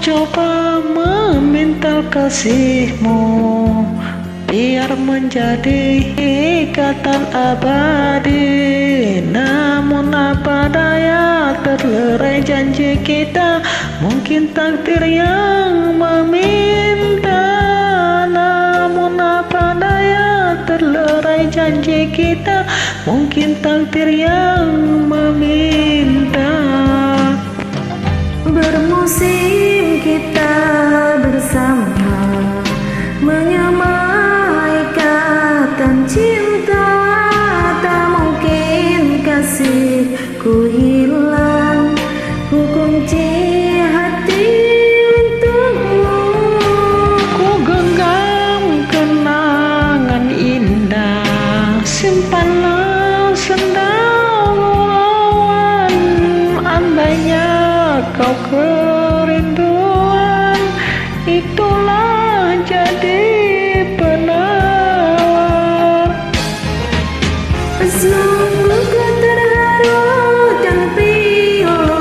coba meminta kasihmu, biar menjadi ikatan abadi. Namun apa daya, terlerai janji kita, mungkin takdir yang meminta. Namun apa daya, terlerai janji kita, mungkin takdir yang meminta. Bermusim kita bersama, menyamai ikatan cinta. Tak mungkin kasihku hilang, ku kunci hati untukmu. Ku genggam kenangan indah, simpanlah sendirian. Andainya kau kerinduan, itulah jadi penawar. Sungguh ku terharu dan pilu,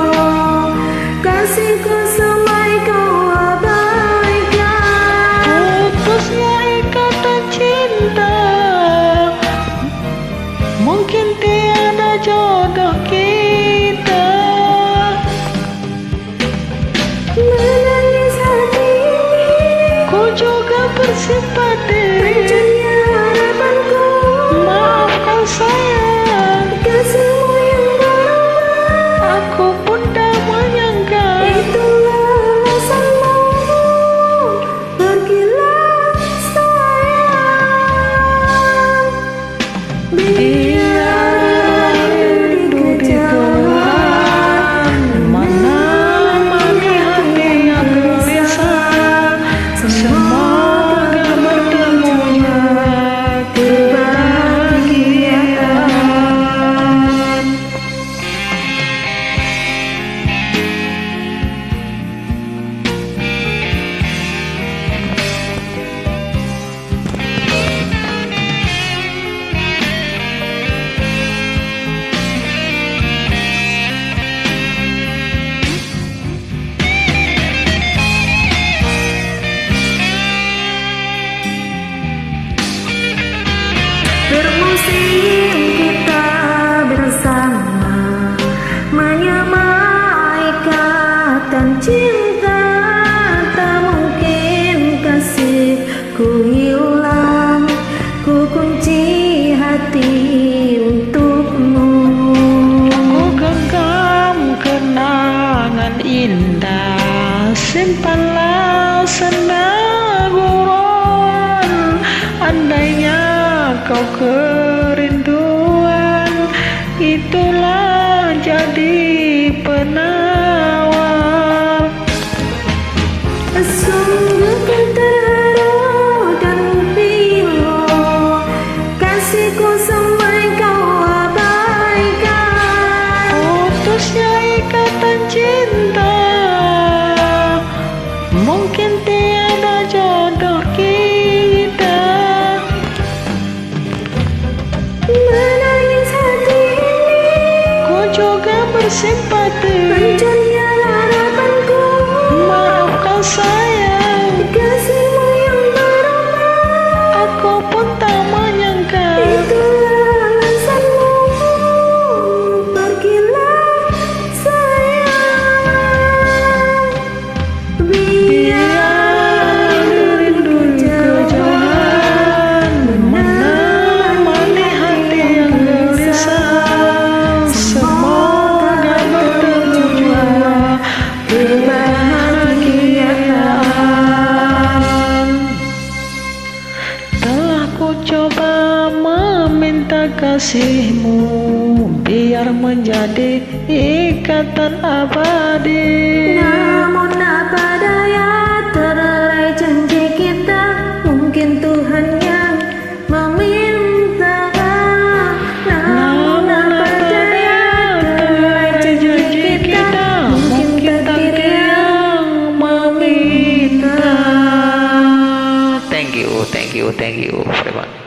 kasihku semai kau abaikan. Putusnya ikatan cinta, mungkin tiada jodoh kita. Menangis hati ini, Ku juga bersimpati, hancurnya harapanku. maafkan sayang, Kasihmu yang berubah, aku pun tak menyangka. itulah alasanmu. Pergilah sayang, biar rindu di kejauhan. Menemani hati yang gelisah, semoga bertemunya kebahagiaan. Bermusim kita bersama, menyamai ikatan cinta. Tak mungkin kasihku hilang, ku kunci hati untukmu. Ku genggam kenangan indah, simpanlah senda gurauan. Andainya kau kerinduan, itulah jadi penawar. Sungguh ku terharu dan pilu, kasihku semai kau abaikan. Putusnya ikatan cinta, mungkin tiada jodoh kita. Menangis hati ini, Ku juga bersimpati, hancurnya harapanku. maafkan sayang, Kasihmu yang berubah, aku pun tak menyangka. itulah alasanmu. Pergilah sayang, biar rindu di kejauhan. Menemani hati yang gelisah, semoga bertemunya kebahagiaan. Telah ku coba meminta kasihmu, biar menjadi ikatan abadi. Namun apa daya, terlerai janji kita, mungkin Tuhan yang meminta. Namun apa daya, terlerai janji kita, mungkin takdir yang meminta. Thank you, thank you, thank you, everyone.